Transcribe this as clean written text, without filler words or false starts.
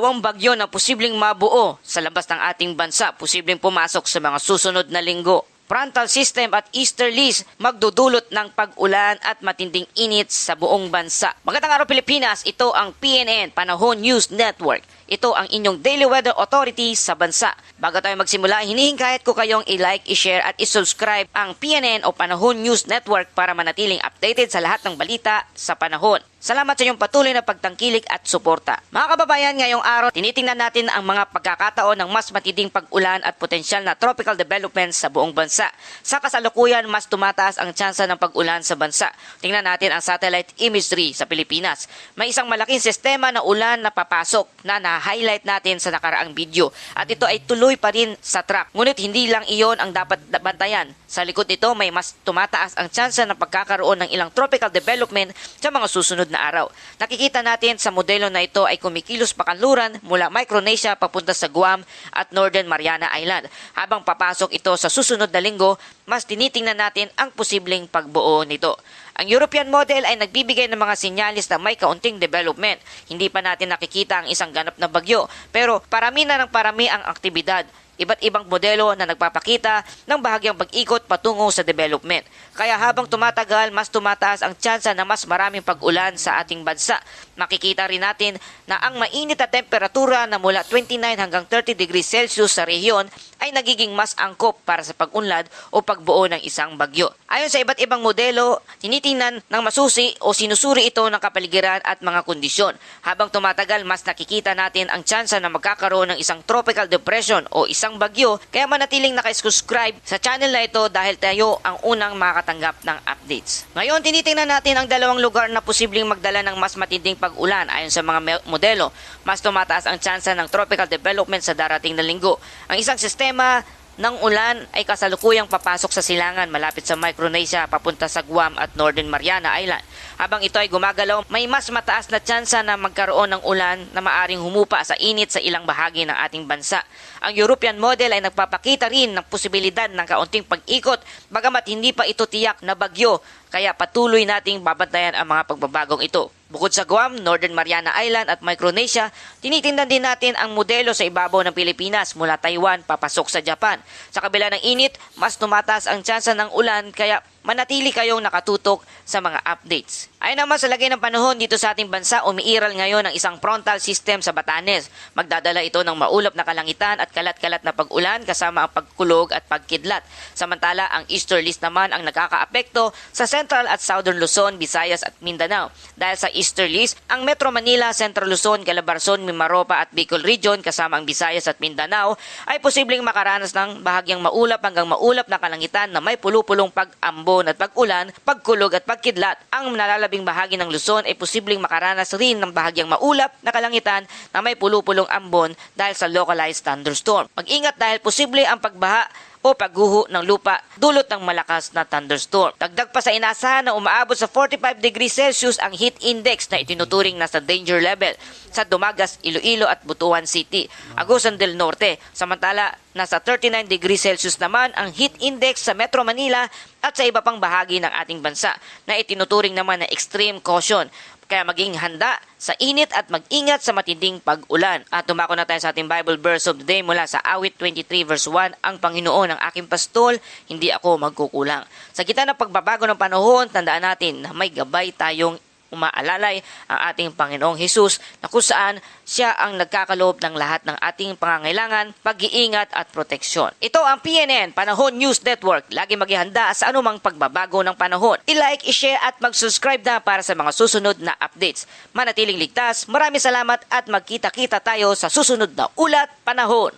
2 bagyo na posibleng mabuo sa labas ng ating bansa, posibleng pumasok sa mga susunod na linggo. Frontal system at easterlies magdudulot ng pag-ulan at matinding init sa buong bansa. Magandang araw Pilipinas, ito ang PNN Panahon News Network. Ito ang inyong daily weather authority sa bansa. Bago tayo magsimula, hinihingayat ko kayong i-like, i-share at i-subscribe ang PNN o Panahon News Network para manatiling updated sa lahat ng balita sa panahon. Salamat sa inyong patuloy na pagtangkilik at suporta. Mga kababayan, ngayong araw, tinitingnan natin ang mga pagkakataon ng mas matinding pag-ulan at potensyal na tropical developments sa buong bansa. Sa kasalukuyan, mas tumataas ang tsansa ng pag-ulan sa bansa. Tingnan natin ang satellite imagery sa Pilipinas. May isang malaking sistema na ulan na papasok na na-highlight natin sa nakaraang video. At ito ay tuloy pa rin sa track. Ngunit hindi lang iyon ang dapat bantayan. Sa likod nito, may mas tumataas ang tsansa ng pagkakaroon ng ilang tropical development sa mga susunod na araw. Nakikita natin sa modelo na ito ay kumikilos pakanluran mula Micronesia papunta sa Guam at Northern Mariana Island. Habang papasok ito sa susunod na linggo, mas tinitingnan natin ang posibleng pagbuo nito. Ang European model ay nagbibigay ng mga sinyalis na may kaunting development. Hindi pa natin nakikita ang isang ganap na bagyo, pero parami na ng parami ang aktibidad. Iba't ibang modelo na nagpapakita ng bahagyang pag-ikot patungo sa development. Kaya habang tumatagal, mas tumataas ang tsansa na mas maraming pag-ulan sa ating bansa. Makikita rin natin na ang mainit na temperatura na mula 29 hanggang 30 degrees Celsius sa rehiyon ay nagiging mas angkop para sa pag-unlad o pagbuo ng isang bagyo. Ayon sa iba't ibang modelo, tinitingnan ng masusi o sinusuri ito ng kapaligiran at mga kondisyon. Habang tumatagal, mas nakikita natin ang tsansa na magkakaroon ng isang tropical depression o isang bagyo, kaya manatiling nakasubscribe sa channel na ito dahil tayo ang unang makakatanggap ng updates. Ngayon, tinitingnan natin ang 2 lugar na posibleng magdala ng mas matinding pag-ulan. Ayon sa mga modelo, mas tumataas ang tsansa ng tropical development sa darating na linggo. Ang isang sistema ng ulan ay kasalukuyang papasok sa silangan malapit sa Micronesia papunta sa Guam at Northern Mariana Island. Habang ito ay gumagalaw, may mas mataas na tsansa na magkaroon ng ulan na maaring humupa sa init sa ilang bahagi ng ating bansa. Ang European model ay nagpapakita rin ng posibilidad ng kaunting pag-ikot bagamat hindi pa ito tiyak na bagyo, kaya patuloy nating babantayan ang mga pagbabagong ito. Bukod sa Guam, Northern Mariana Island at Micronesia, tinitingnan din natin ang modelo sa ibabaw ng Pilipinas mula Taiwan papasok sa Japan. Sa kabila ng init, mas tumataas ang tsansa ng ulan kaya manatili kayong nakatutok sa mga updates. Ayon naman sa lagay ng panahon dito sa ating bansa, umiiral ngayon ang isang frontal system sa Batanes. Magdadala ito ng maulap na kalangitan at kalat-kalat na pag-ulan kasama ang pagkulog at pagkidlat. Samantala, ang easterlies naman ang nakakaapekto sa Central at Southern Luzon, Visayas at Mindanao. Dahil sa easterlies, ang Metro Manila, Central Luzon, Calabarzon, Mimaropa at Bicol Region kasama ang Visayas at Mindanao ay posibleng makaranas ng bahagyang maulap hanggang maulap na kalangitan na may pulupulong pag-ambon at pag-ulan, pagkulog at pagkidlat. Ang nalalabing bahagi ng Luzon ay posibleng makaranas rin ng bahagyang maulap na kalangitan na may pulupulong ambon dahil sa localized thunderstorm. Mag-ingat dahil posible ang pagbaha o pagguho ng lupa dulot ng malakas na thunderstorm. Dagdag pa sa inaasahan na umaabot sa 45 degrees Celsius ang heat index na itinuturing na sa danger level sa Dumagas, Iloilo at Butuan City, Agusan del Norte. Samantala, nasa 39 degrees Celsius naman ang heat index sa Metro Manila at sa iba pang bahagi ng ating bansa na itinuturing naman na extreme caution. Kaya maging handa sa init at mag-ingat sa matinding pag-ulan. At tumako na tayo sa ating Bible verse of the day mula sa Awit 23 verse 1. Ang Panginoon ang aking pastol, hindi ako magkukulang. Sa gitna ng pagbabago ng panahon, tandaan natin na may gabay tayong umaalalay ang ating Panginoong Hesus na kung saan siya ang nagkakaloob ng lahat ng ating pangangailangan, pag-iingat at proteksyon. Ito ang PNN Panahon News Network. Lagi maghihanda sa anumang pagbabago ng panahon. I-like, i-share at mag-subscribe na para sa mga susunod na updates. Manatiling ligtas, maraming salamat at magkita-kita tayo sa susunod na Ulat Panahon.